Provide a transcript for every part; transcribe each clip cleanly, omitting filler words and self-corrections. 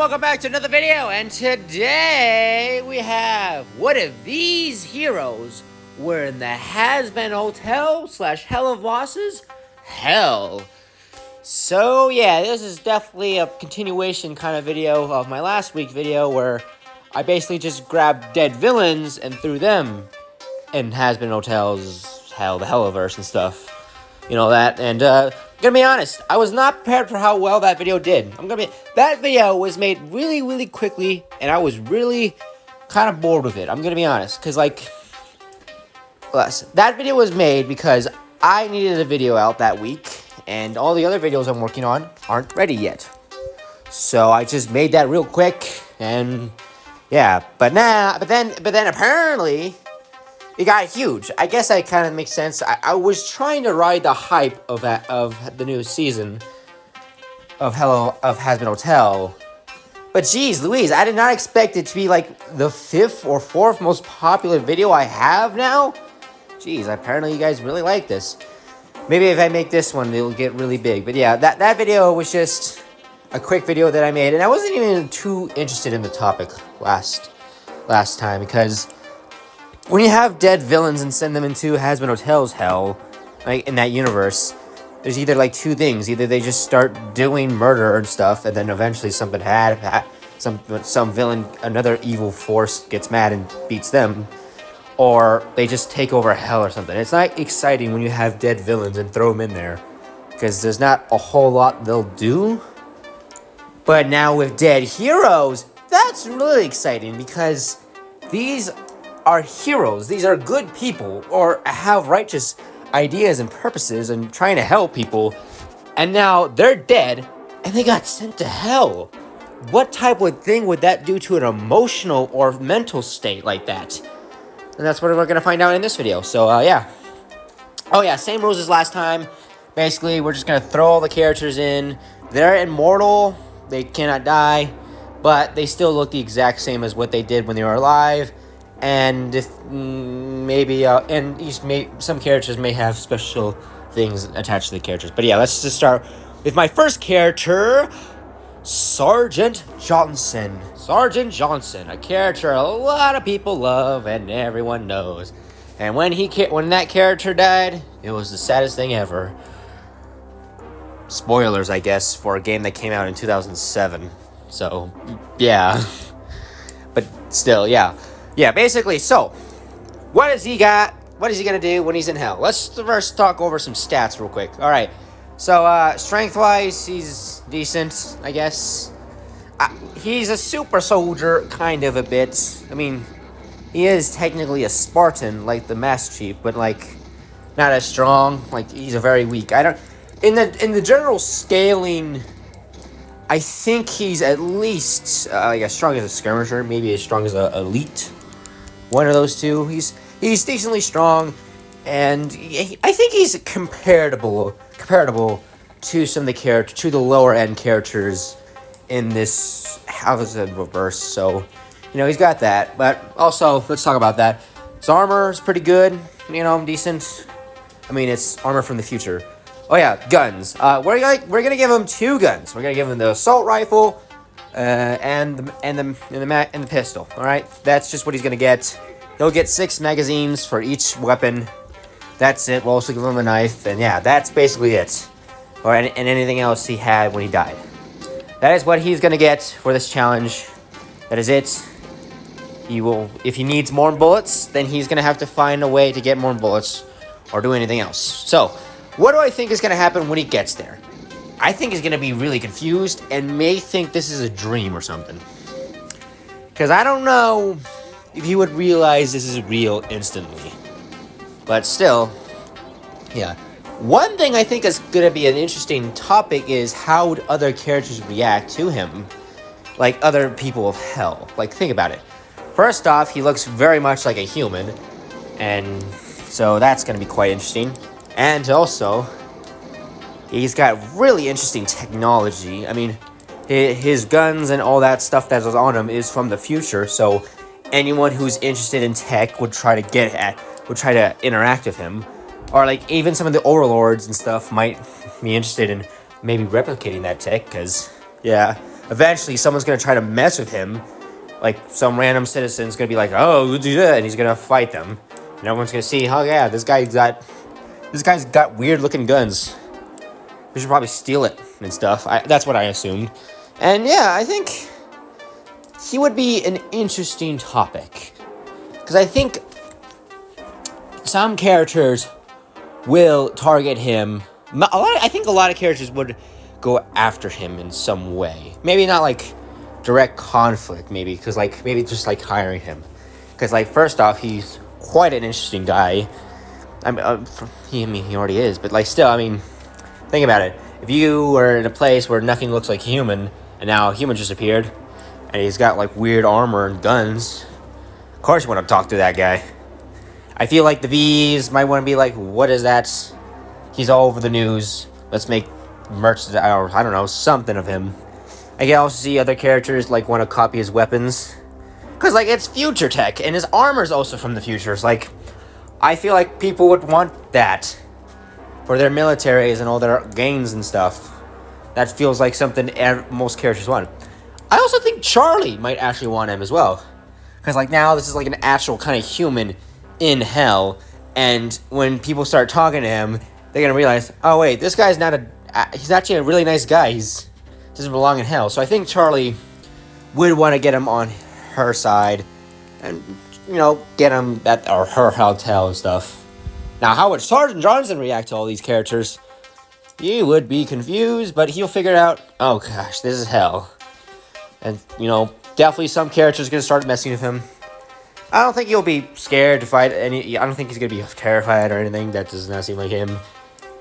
welcome back to another video, and today we have, what if these heroes were in the Hazbin Hotel / Hell of Bosses? Hell. So yeah, this is definitely a continuation kind of video of my last week video where I basically just grabbed dead villains and threw them in Hazbin Hotel's Hell, the Helliverse and stuff. You know that, and gonna be honest, I was not prepared for how well that video did. That video was made really quickly, and I was really kind of bored with it. I'm gonna be honest, because that video was made because I needed a video out that week, and all the other videos I'm working on aren't ready yet. So I just made that real quick, and yeah, but then apparently it got huge. I guess that kind of makes sense. I was trying to ride the hype of the new season of Hazbin Hotel, but geez Louise, I did not expect it to be like the 5th or 4th most popular video I have now. Geez, apparently you guys really like this. Maybe if I make this one, it'll get really big. But yeah, that video was just a quick video that I made, and I wasn't even too interested in the topic last time, because when you have dead villains and send them into Hazbin Hotel's hell, like in that universe, there's either like two things. Either they just start doing murder and stuff, and then eventually some villain, another evil force gets mad and beats them, or they just take over hell or something. It's not exciting when you have dead villains and throw them in there, because there's not a whole lot they'll do. But now with dead heroes, that's really exciting, because these are heroes. These are good people, or have righteous ideas and purposes and trying to help people, and now they're dead and they got sent to hell. What type of thing would that do to an emotional or mental state like that? And that's what we're gonna find out in this video. So yeah. Oh yeah, same rules as last time. Basically, we're just gonna throw all the characters in. They're immortal, they cannot die, but they still look the exact same as what they did when they were alive. And if some characters may have special things attached to the characters. But yeah, let's just start with my first character, Sergeant Johnson. Sergeant Johnson, a character a lot of people love and everyone knows. And when that character died, it was the saddest thing ever. Spoilers, I guess, for a game that came out in 2007. So yeah, but still, yeah. Yeah, basically, so, what has he got? What is he going to do when he's in hell? Let's first talk over some stats real quick. Alright, so, strength-wise, he's decent, I guess. He's a super soldier, kind of a bit. I mean, he is technically a Spartan, like the Master Chief, but, like, not as strong. Like, he's a very weak. In the general scaling, I think he's at least, as strong as a skirmisher, maybe as strong as an elite. One of those two. He's decently strong, and I think he's comparable to some of the lower end characters in this Hazbin reverse. So, you know, he's got that. But also, let's talk about that. His armor is pretty good. You know, decent. I mean, it's armor from the future. Oh yeah, guns. We're gonna give him 2 guns. We're gonna give him the assault rifle, and the pistol. All right, that's just what he's gonna get. He'll get 6 magazines for each weapon. That's it. We'll also give him a knife, and yeah, that's basically it. And anything else he had when he died. That is what he's gonna get for this challenge. That is it. If he needs more bullets, then he's gonna have to find a way to get more bullets, or do anything else. So, what do I think is gonna happen when he gets there? I think he's gonna be really confused and may think this is a dream or something. Because I don't know if he would realize this is real instantly. But still, yeah. One thing I think is gonna be an interesting topic is how would other characters react to him? Like other people of hell. Like, think about it. First off, he looks very much like a human. And so that's gonna be quite interesting. And also, he's got really interesting technology. I mean, his guns and all that stuff that was on him is from the future, so anyone who's interested in tech would try to interact with him. Or like even some of the overlords and stuff might be interested in maybe replicating that tech, because yeah, eventually someone's gonna try to mess with him. Like some random citizen's gonna be like, "Oh, do that," and he's gonna fight them. And everyone's gonna see, "Oh yeah, this guy's got weird looking guns. We should probably steal it and stuff." That's what I assumed. And yeah, I think he would be an interesting topic. Because I think some characters will target him. I think a lot of characters would go after him in some way. Maybe not like direct conflict, maybe. Because maybe just like hiring him. Because first off, he's quite an interesting guy. He already is. But still, think about it. If you were in a place where nothing looks like human, and now a human just appeared, and he's got weird armor and guns, of course you want to talk to that guy. I feel like the V's might want to be like, what is that? He's all over the news. Let's make merch, or I don't know, something of him. I can also see other characters want to copy his weapons. Because it's future tech, and his armor's also from the future. It's I feel like people would want that for their militaries and all their gains and stuff. That feels like something most characters want. I also think Charlie might actually want him as well. Because now this is an actual kind of human in hell. And when people start talking to him, they're going to realize, oh wait, this guy's he's actually a really nice guy. He doesn't belong in hell. So I think Charlie would want to get him on her side. And, get him at her hotel and stuff. Now, how would Sergeant Johnson react to all these characters? He would be confused, but he'll figure it out. Oh gosh, this is hell. And, definitely some characters are going to start messing with him. I don't think he'll be scared to fight I don't think he's going to be terrified or anything. That does not seem like him.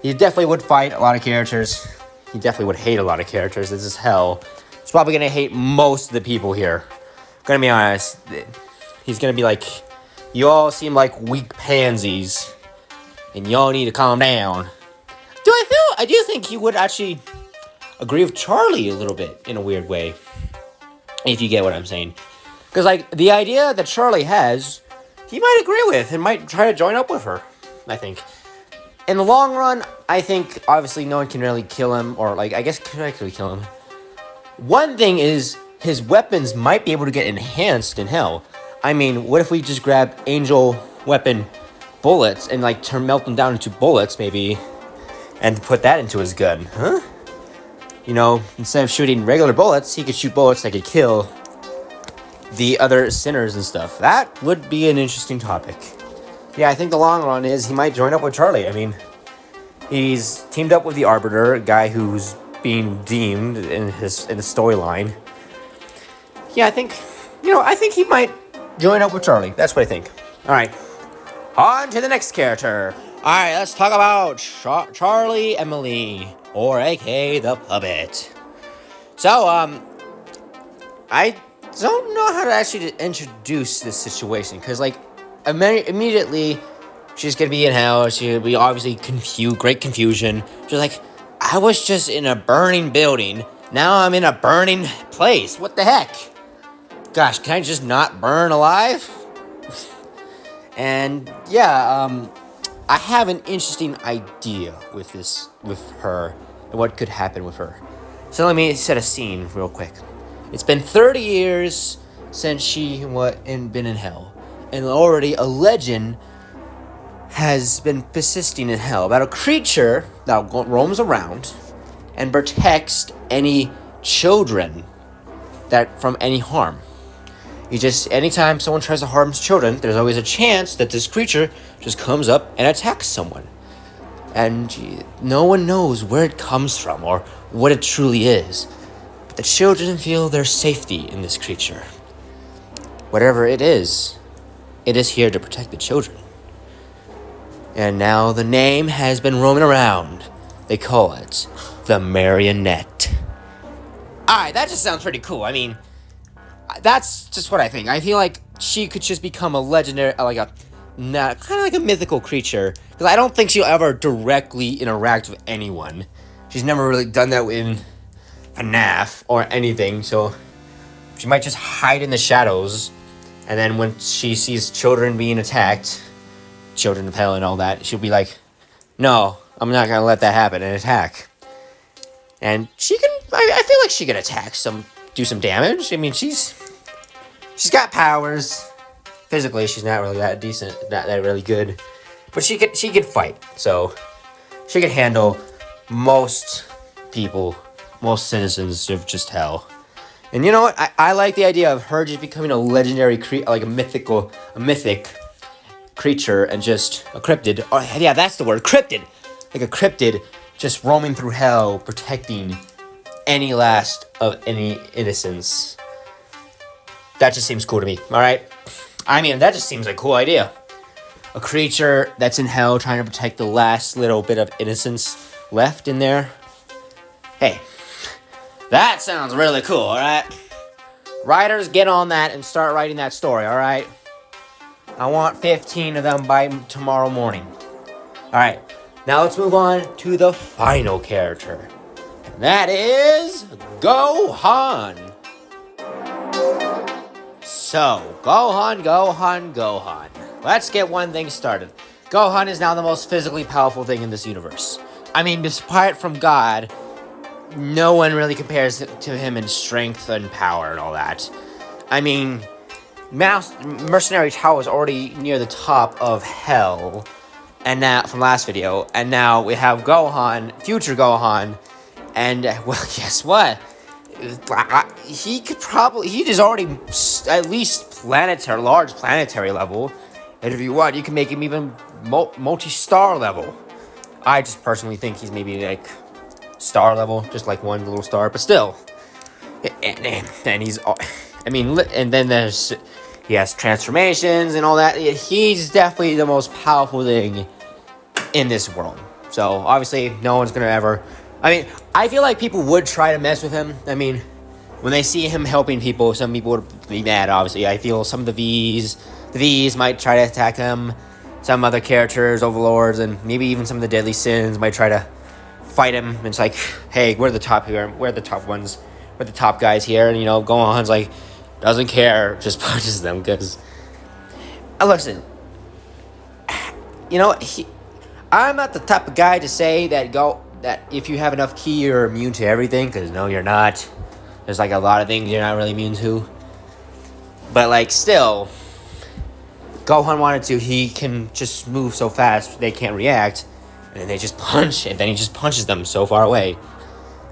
He definitely would fight a lot of characters. He definitely would hate a lot of characters. This is hell. He's probably going to hate most of the people here. Gonna be honest. He's going to be like, you all seem like weak pansies. And y'all need to calm down. I do think he would actually agree with Charlie a little bit in a weird way. If you get what I'm saying. Because, the idea that Charlie has, he might agree with and might try to join up with her, I think. In the long run, I think, obviously, no one can really kill him, or, I guess, correctly kill him. One thing is, his weapons might be able to get enhanced in hell. What if we just grab angel weapon bullets and, melt them down into bullets, maybe, and put that into his gun, huh? Instead of shooting regular bullets, he could shoot bullets that could kill the other sinners and stuff. That would be an interesting topic. Yeah, I think the long run is he might join up with Charlie. He's teamed up with the Arbiter, a guy who's being deemed in his storyline. Yeah, I think he might join up with Charlie. That's what I think. All right, on to the next character. All right, let's talk about Charlie Emily, or a.k.a. the Puppet. So, I don't know how to actually introduce this situation, because, immediately, she's gonna be in hell. She'll be obviously great confusion. She's like, I was just in a burning building. Now I'm in a burning place. What the heck? Gosh, can I just not burn alive? And, yeah, I have an interesting idea with her, and what could happen with her. So let me set a scene real quick. It's been 30 years since she been in hell, and already a legend has been persisting in hell about a creature that roams around and protects any children from any harm. Anytime someone tries to harm children, there's always a chance that this creature just comes up and attacks someone. And no one knows where it comes from or what it truly is. But the children feel their safety in this creature. Whatever it is here to protect the children. And now the name has been roaming around. They call it the Marionette. Alright, that just sounds pretty cool. That's just what I think. I feel like she could just become a legendary, kind of like a mythical creature. Because I don't think she'll ever directly interact with anyone. She's never really done that in FNAF or anything. So she might just hide in the shadows. And then when she sees children being attacked, children of hell and all that, she'll be like, no, I'm not going to let that happen and attack. And I feel like she could attack some do some damage. I mean, she's got powers. Physically, she's not really that decent, not that really good, but she could fight. So she could handle most people, most citizens of just hell. And you know what? I like the idea of her just becoming a legendary like a mythic creature, and just a cryptid. Oh, yeah, that's the word, cryptid. Like a cryptid, just roaming through hell, protecting any last of any innocence. That just seems cool to me. All right. I mean, that just seems like a cool idea. A creature that's in hell trying to protect the last little bit of innocence left in there. Hey, that sounds really cool, all right? Writers, get on that and start writing that story, all right? I want 15 of them by tomorrow morning. All right, now let's move on to the final character. And that is Gohan. So, Gohan. Let's get one thing started. Gohan is now the most physically powerful thing in this universe. I mean, despite from God, no one really compares to him in strength and power and all that. I mean, Mercenary Tower is already near the top of hell, and now from last video, and now we have Gohan, future Gohan, and well, guess what? He is already at least large planetary level. And if you want, you can make him even multi-star level. I just personally think he's maybe like star level, just like one little star, but still. And he's, I mean, and then he has transformations and all that. He's definitely the most powerful thing in this world. So obviously, no one's gonna ever. I mean, I feel like people would try to mess with him. I mean, when they see him helping people, some people would be mad, obviously. I feel some of the V's might try to attack him. Some other characters, overlords, and maybe even some of the deadly sins might try to fight him. And it's like, hey, we're the top here. We're the top ones. We're the top guys here. And, you know, Gohan's like, doesn't care. Just punches them because... listen. You know, I'm not the type of guy to say that if you have enough ki, you're immune to everything, because no, you're not. There's like a lot of things you're not really immune to. But like, still, Gohan wanted to, he can just move so fast, they can't react, and they just punch, and then he just punches them so far away.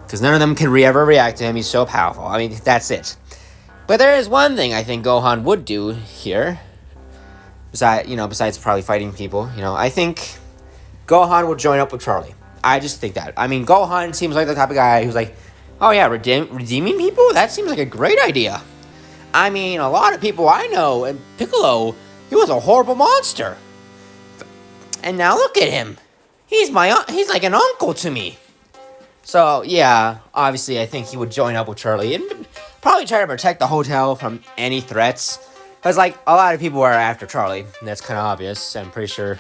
Because none of them can ever react to him, he's so powerful. I mean, that's it. But there is one thing I think Gohan would do here, besides probably fighting people, I think Gohan would join up with Charlie. I just think that. I mean, Gohan seems like the type of guy who's like, oh yeah, redeeming people? That seems like a great idea. I mean, a lot of people I know, and Piccolo, he was a horrible monster. And now look at him. He's like an uncle to me. So, yeah, obviously I think he would join up with Charlie and probably try to protect the hotel from any threats. Because, like, a lot of people are after Charlie, and that's kind of obvious, I'm pretty sure.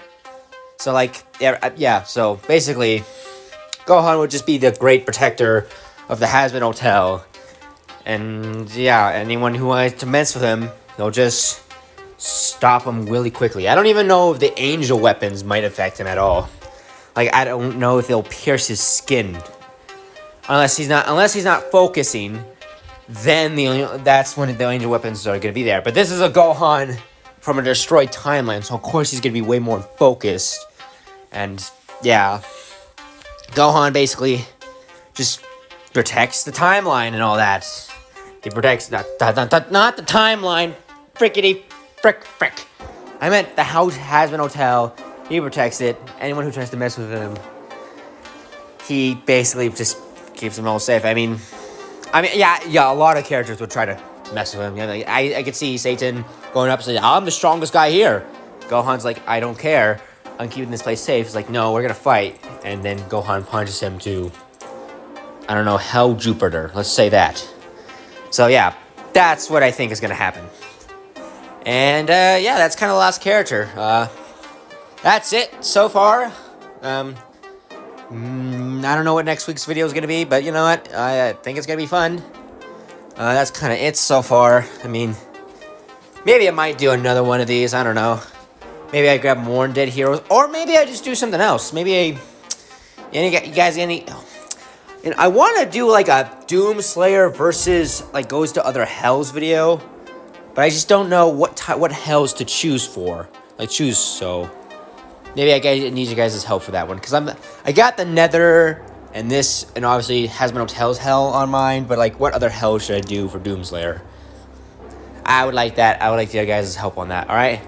So, like, yeah, so basically, Gohan would just be the great protector of the Hazbin Hotel. And, yeah, anyone who wants to mess with him, they'll just stop him really quickly. I don't even know if the angel weapons might affect him at all. Like, I don't know if they'll pierce his skin. Unless he's not focusing, then that's when the angel weapons are going to be there. But this is a Gohan from a destroyed timeline, so of course he's going to be way more focused. And, yeah, Gohan basically just protects the timeline and all that. He protects, not the timeline, frickety, frick. I meant the Hazbin Hotel. He protects it. Anyone who tries to mess with him, he basically just keeps them all safe. I mean, yeah, a lot of characters would try to mess with him. I could see Satan going up and saying, I'm the strongest guy here. Gohan's like, I don't care. I'm keeping this place safe. He's like, no, we're going to fight. And then Gohan punches him to, I don't know, Hell Jupiter. Let's say that. So, yeah, that's what I think is going to happen. And, yeah, that's kind of the last character. That's it so far. I don't know what next week's video is going to be, but you know what? I think it's going to be fun. That's kind of it so far. I mean, maybe I might do another one of these. I don't know. Maybe I grab more Dead Heroes, or maybe I just do something else. Maybe you guys any? And I want to do like a Doomslayer versus like goes to other hells video, but I just don't know what hells to choose for. So maybe I need you guys' help for that one, because I got the Nether and this, and obviously Hazbin Hotel's hell on mine, but like what other hell should I do for Doomslayer? I would like that. I would like your guys' help on that. All right.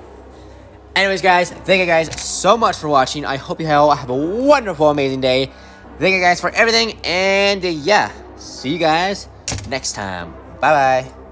Anyways, guys, thank you guys so much for watching. I hope you all have a wonderful, amazing day. Thank you guys for everything, and yeah, see you guys next time. Bye bye.